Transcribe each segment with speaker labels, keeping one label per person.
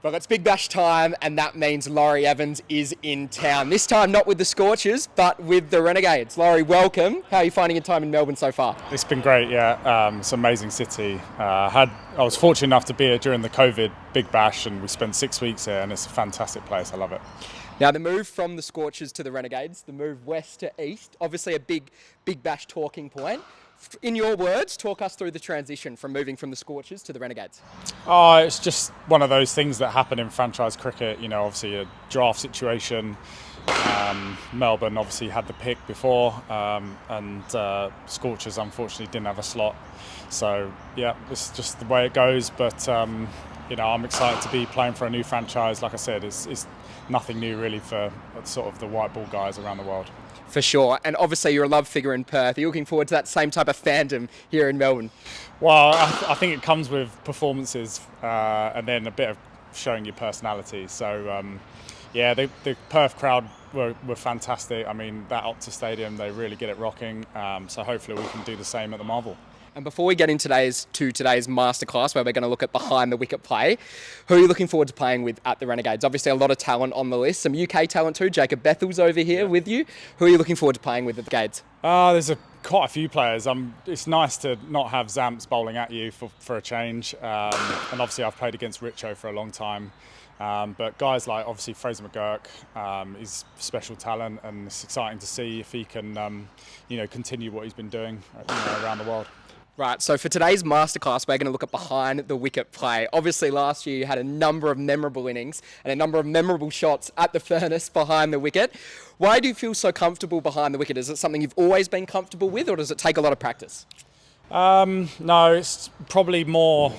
Speaker 1: Well, it's Big Bash time, and that means Laurie Evans is in town. This time not with the Scorchers, but with the Renegades. Laurie, welcome. How are you finding your time in Melbourne so far?
Speaker 2: It's been great, yeah. It's an amazing city. I was fortunate enough to be here during the COVID Big Bash, and we spent 6 weeks here, and it's a fantastic place. I love it.
Speaker 1: Now, the move from the Scorchers to the Renegades, the move west to east, obviously a big Bash talking point. In your words, talk us through the transition from moving from the Scorchers to the Renegades.
Speaker 2: Oh, it's just one of those things that happen in franchise cricket. You know, obviously a draft situation. Melbourne obviously had the pick before, and Scorchers unfortunately didn't have a slot. So yeah, it's just the way it goes. But you know, I'm excited to be playing for a new franchise. Like I said, it's nothing new really for sort of the white ball guys around the world.
Speaker 1: For sure, and obviously you're a love figure in Perth. Are you looking forward to that same type of fandom here in Melbourne?
Speaker 2: Well, I think it comes with performances and then a bit of showing your personality. So yeah, the Perth crowd were fantastic. I mean, that Optus Stadium, they really get it rocking. So hopefully we can do the same at the Marvel.
Speaker 1: And before we get into today's masterclass, where we're going to look at behind the wicket play, who are you looking forward to playing with at the Renegades? Obviously, a lot of talent on the list. Some UK talent too. Jacob Bethel's over here with you. Who are you looking forward to playing with at the Gades?
Speaker 2: There's quite a few players. It's nice to not have Zamps bowling at you for a change. And obviously, I've played against Richo for a long time. But guys like obviously Fraser McGurk, he's special talent, and it's exciting to see if he can, continue what he's been doing around the world.
Speaker 1: Right, so for today's masterclass, we're going to look at behind the wicket play. Obviously, last year you had a number of memorable innings and a number of memorable shots at the furnace behind the wicket. Why do you feel so comfortable behind the wicket? Is it something you've always been comfortable with, or does it take a lot of practice?
Speaker 2: No, it's probably more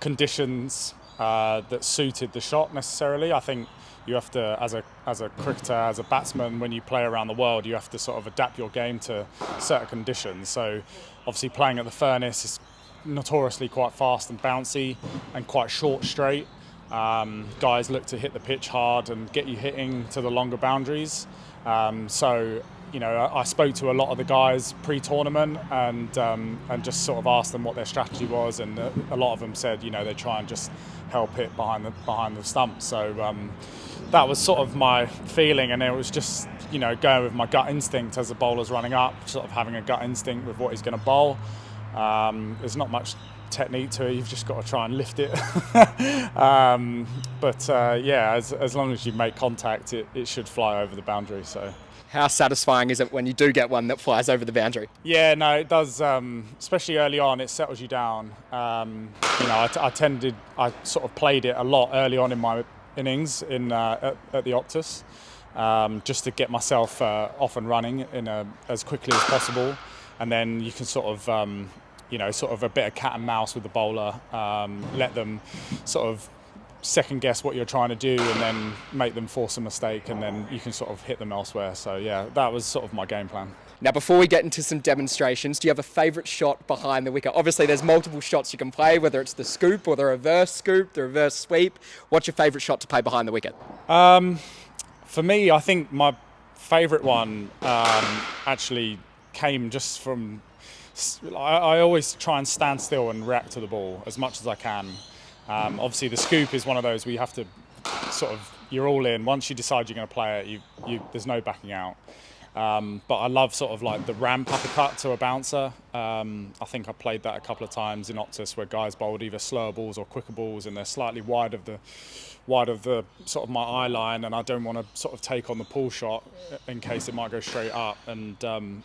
Speaker 2: conditions that suited the shot necessarily. I think you have to, as a cricketer, as a batsman, when you play around the world, you have to sort of adapt your game to certain conditions. So obviously playing at the furnace is notoriously quite fast and bouncy and quite short straight. Guys look to hit the pitch hard and get you hitting to the longer boundaries. So, you know, I spoke to a lot of the guys pre-tournament and just sort of asked them what their strategy was, and a lot of them said, you know, they try and just help hit behind the stump. So that was sort of my feeling, and it was just, you know, going with my gut instinct as the bowler's running up, sort of having a gut instinct with what he's going to bowl. There's not much technique to it, you've just got to try and lift it. Yeah, as long as you make contact, it should fly over the boundary. So.
Speaker 1: How satisfying is it when you do get one that flies over the boundary?
Speaker 2: Yeah, no, it does, especially early on, it settles you down. You know, I sort of played it a lot early on in my innings at the Optus, just to get myself off and running as quickly as possible. And then you can sort of, sort of a bit of cat and mouse with the bowler, let them sort of second guess what you're trying to do and then make them force a mistake, and then you can sort of hit them elsewhere. So yeah, that was sort of my game plan.
Speaker 1: Now, before we get into some demonstrations, do you have a favourite shot behind the wicket? Obviously there's multiple shots you can play, whether it's the scoop or the reverse scoop, the reverse sweep. What's your favourite shot to play behind the wicket?
Speaker 2: For me, I think my favourite one actually came just from, I always try and stand still and react to the ball as much as I can. Obviously the scoop is one of those where you have to sort of, you're all in. Once you decide you're going to play it, there's no backing out. But I love sort of like the ramp uppercut to a bouncer. I think I played that a couple of times in Optus where guys bowled either slower balls or quicker balls, and they're slightly wide of the sort of my eye line, and I don't want to sort of take on the pull shot in case it might go straight up, and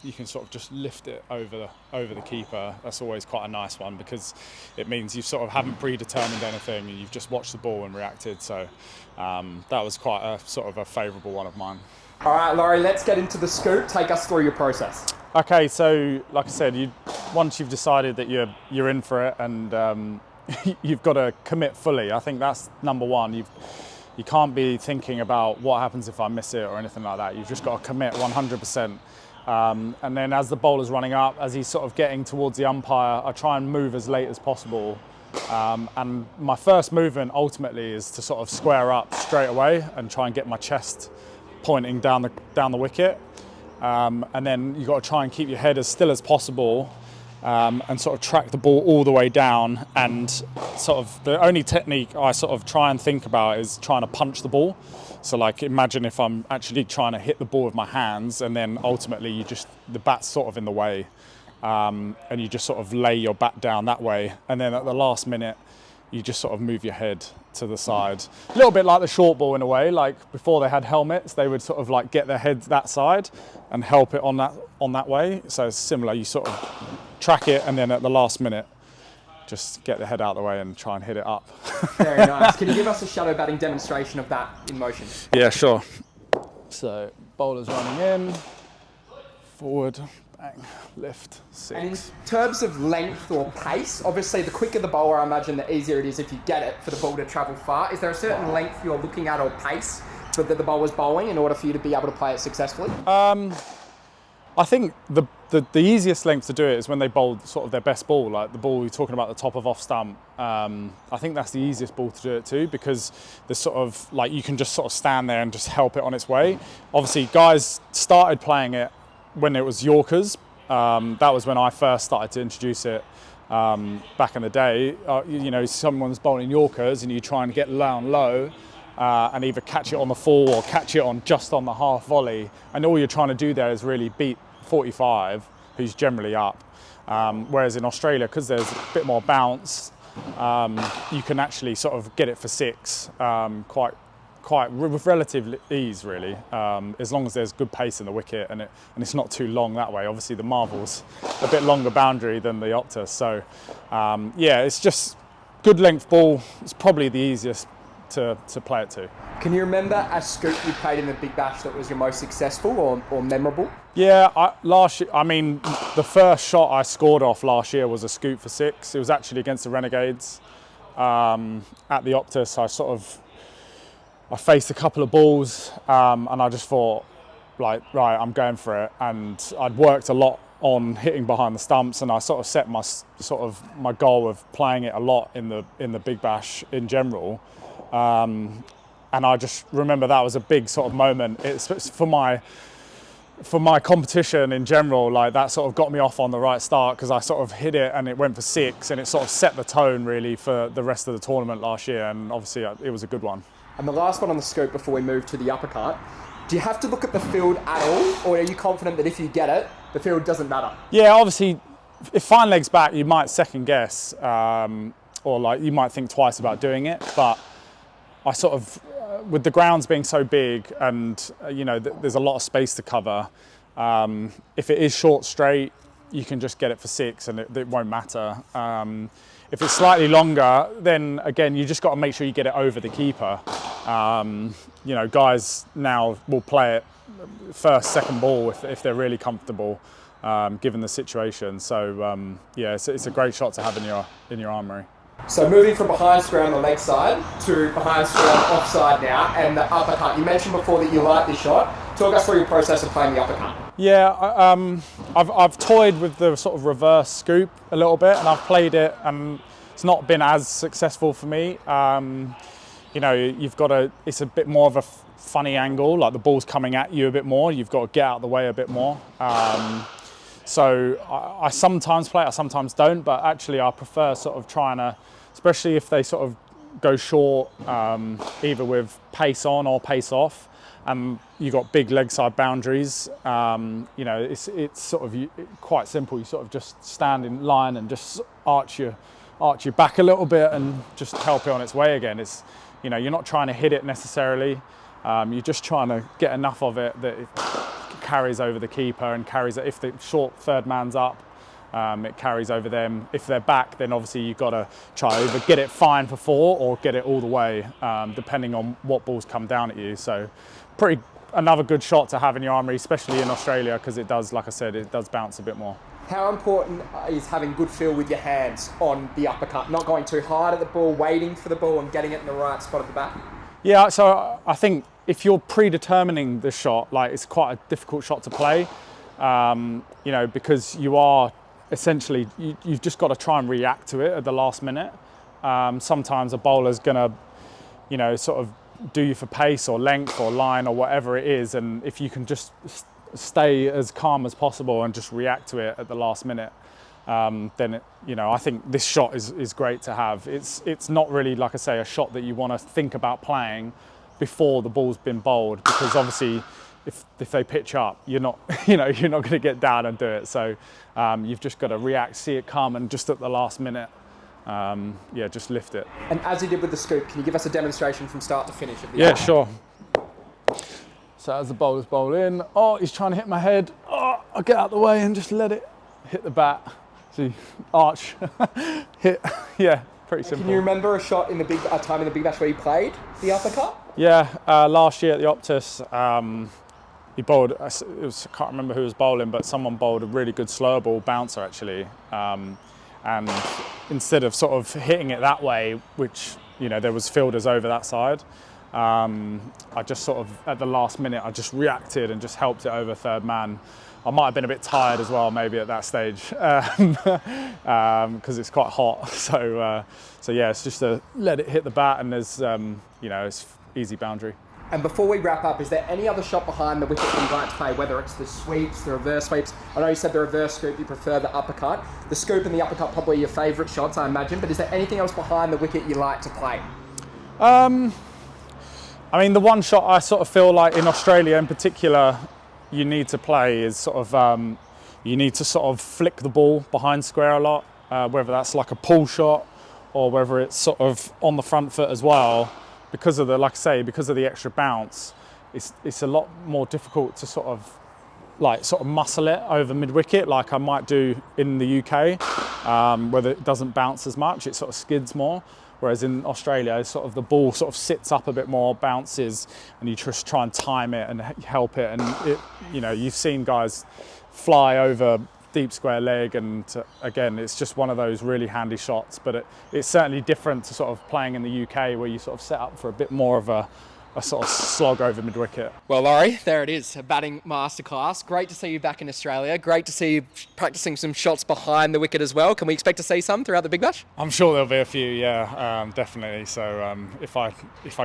Speaker 2: you can sort of just lift it over the keeper. That's always quite a nice one because it means you sort of haven't predetermined anything and you've just watched the ball and reacted. So that was quite a sort of a favourable one of mine.
Speaker 1: All right, Laurie, let's get into the scoop. Take us through your process.
Speaker 2: Okay, so like I said, once you've decided that you're in for it, and you've got to commit fully. I think that's number one. You can't be thinking about what happens if I miss it or anything like that. You've just got to commit 100%. And then as the bowler's running up, as he's sort of getting towards the umpire, I try and move as late as possible. And my first movement ultimately is to sort of square up straight away and try and get my chest pointing down the wicket. And then you've got to try and keep your head as still as possible and sort of track the ball all the way down. And sort of the only technique I sort of try and think about is trying to punch the ball. So like imagine if I'm actually trying to hit the ball with my hands, and then ultimately the bat's sort of in the way, and you just sort of lay your bat down that way, and then at the last minute you just sort of move your head to the side. A little bit like the short ball in a way, like before they had helmets, they would sort of like get their head that side and help it on that way. So it's similar, you sort of track it and then at the last minute just get the head out of the way and try and hit it up.
Speaker 1: Very nice. Can you give us a shadow batting demonstration of that in motion?
Speaker 2: Yeah, sure. So bowler's running in, forward, bang, lift, six.
Speaker 1: And in terms of length or pace, obviously the quicker the bowler, I imagine the easier it is if you get it for the ball to travel far. Is there a certain length you're looking at or pace that the bowler's bowling in order for you to be able to play it successfully?
Speaker 2: I think the easiest length to do it is when they bowl sort of their best ball, like the ball you're talking about, the top of off stump. I think that's the easiest ball to do it to, because there's sort of like you can just sort of stand there and just help it on its way. Obviously, guys started playing it when it was Yorkers. That was when I first started to introduce it back in the day. You know, someone's bowling Yorkers and you try and get low and either catch it on the full or catch it on just on the half volley, and all you're trying to do there is really beat 45, who's generally up. Whereas in Australia, because there's a bit more bounce, you can actually sort of get it for six quite with relative ease, really, as long as there's good pace in the wicket and it's not too long that way. Obviously, the Marvel's a bit longer boundary than the Optus, so yeah, it's just good length ball. It's probably the easiest to play it to.
Speaker 1: Can you remember a scoop you played in the Big Bash that was your most successful or memorable?
Speaker 2: Yeah, last year, I mean, the first shot I scored off last year was a scoop for six. It was actually against the Renegades at the Optus. I faced a couple of balls and I just thought, like, right, I'm going for it. And I'd worked a lot on hitting behind the stumps, and I sort of set my goal of playing it a lot in the Big Bash in general. And I just remember that was a big sort of moment. It's for my competition in general, like that sort of got me off on the right start, because I sort of hit it and it went for six, and it sort of set the tone really for the rest of the tournament last year, and obviously it was a good one.
Speaker 1: And the last one on the scoop before we move to the uppercut, do you have to look at the field at all, or are you confident that if you get it, the field doesn't matter? Yeah,
Speaker 2: obviously, if fine legs back, you might second guess, or like you might think twice about doing it, but I sort of, with the grounds being so big and you know there's a lot of space to cover, if it is short straight, you can just get it for six and it won't matter. If it's slightly longer, then again you just got to make sure you get it over the keeper. You know, guys now will play it first, second ball if they're really comfortable, given the situation. So yeah, it's a great shot to have in your armoury.
Speaker 1: So moving from behind square on the leg side to behind square offside now, and the uppercut. You mentioned before that you like this shot. Talk us through your process of playing the uppercut.
Speaker 2: Yeah, I've toyed with the sort of reverse scoop a little bit, and I've played it, and it's not been as successful for me. You know, it's a bit more of a funny angle, like the ball's coming at you a bit more. You've got to get out of the way a bit more. So I sometimes play it, I sometimes don't, but actually I prefer sort of trying to, especially if they sort of go short, either with pace on or pace off, and you've got big leg side boundaries. You know, it's sort of quite simple. You sort of just stand in line and just arch your back a little bit and just help it on its way again. It's, you know, you're not trying to hit it necessarily. You're just trying to get enough of it that it carries over the keeper and carries it. If the short third man's up, it carries over them. If they're back, then obviously you've got to try either get it fine for four or get it all the way, depending on what balls come down at you. So another good shot to have in your armoury, especially in Australia, because it does, like I said, it does bounce a bit more.
Speaker 1: How important is having good feel with your hands on the uppercut, not going too hard at the ball, waiting for the ball and getting it in the right spot at the back? Yeah, so I think if you're predetermining the shot, like it's quite a difficult shot to play, you know, because you are essentially, you've just got to try and react to it at the last minute. Sometimes a bowler's gonna, you know, sort of do you for pace or length or line or whatever it is, and if you can just stay as calm as possible and just react to it at the last minute,
Speaker 2: then I think this shot is great to have. It's not really, like I say, a shot that you want to think about playing before the ball's been bowled, because obviously if they pitch up, you're not you're not going to get down and do it. So you've just got to react, see it come, and just at the last minute, just lift it.
Speaker 1: And as you did with the scoop, can you give us a demonstration from start to finish of the
Speaker 2: Yeah, sure. So as the bowler's bowl in, he's trying to hit my head. I'll get out of the way and just let it hit the bat. See, arch, hit. Yeah, pretty simple.
Speaker 1: Can you remember a shot in the time in the Big Bash where you played the uppercut?
Speaker 2: Yeah, last year at the Optus, he bowled. I can't remember who was bowling, but someone bowled a really good slow ball bouncer actually. And instead of sort of hitting it that way, which there was fielders over that side, I just sort of at the last minute I just reacted and just helped it over third man. I might have been a bit tired as well, maybe at that stage, because it's quite hot. So yeah, it's just to let it hit the bat, and there's it's easy boundary.
Speaker 1: And before we wrap up, is there any other shot behind the wicket that you'd like to play, whether it's the sweeps, the reverse sweeps? I know you said the reverse scoop, you prefer the uppercut. The scoop and the uppercut probably your favourite shots, I imagine, but is there anything else behind the wicket you like to play?
Speaker 2: I mean, the one shot I sort of feel like in Australia in particular you need to play is sort of, you need to sort of flick the ball behind square a lot, whether that's like a pull shot or whether it's sort of on the front foot as well. Because of because of the extra bounce, it's a lot more difficult to sort of muscle it over mid-wicket like I might do in the UK, where it doesn't bounce as much, it sort of skids more. Whereas in Australia, sort of the ball sort of sits up a bit more, bounces, and you just try and time it and help it. And you've seen guys fly over deep square leg, and again, it's just one of those really handy shots. But it's certainly different to sort of playing in the UK, where you sort of set up for a bit more of a sort of slog over mid-wicket.
Speaker 1: Well, Laurie, there it is, a batting masterclass. Great to see you back in Australia. Great to see you practicing some shots behind the wicket as well. Can we expect to see some throughout the Big Bash?
Speaker 2: I'm sure there'll be a few, yeah, definitely. So if I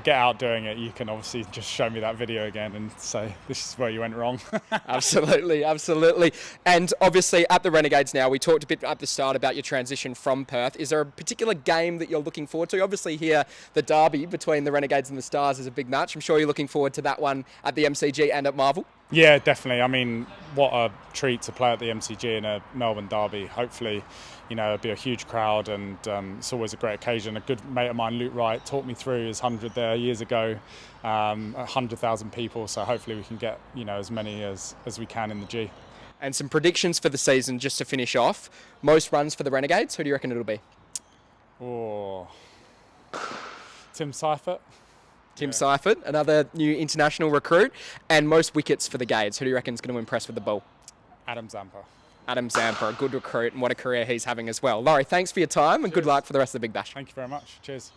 Speaker 2: get out doing it, you can obviously just show me that video again and say, this is where you went wrong.
Speaker 1: Absolutely, absolutely. And obviously at the Renegades now, we talked a bit at the start about your transition from Perth. Is there a particular game that you're looking forward to? Obviously here, the derby between the Renegades and the Stars is a big match. I'm sure you're looking forward to that one at the MCG and at Marvel.
Speaker 2: Yeah, definitely. I mean, what a treat to play at the MCG in a Melbourne derby. Hopefully, it'll be a huge crowd, and it's always a great occasion. A good mate of mine, Luke Wright, taught me through his 100 there years ago, 100,000 people. So hopefully we can get, as many as we can in the G.
Speaker 1: And some predictions for the season, just to finish off. Most runs for the Renegades, who do you reckon it'll be?
Speaker 2: Tim Seifert.
Speaker 1: Tim Seifert, another new international recruit. And most wickets for the Gades. Who do you reckon is going to impress with the ball?
Speaker 2: Adam Zampa.
Speaker 1: Adam Zampa, a good recruit, and what a career he's having as well. Laurie, thanks for your time, and good luck for the rest of the Big Bash.
Speaker 2: Thank you very much. Cheers.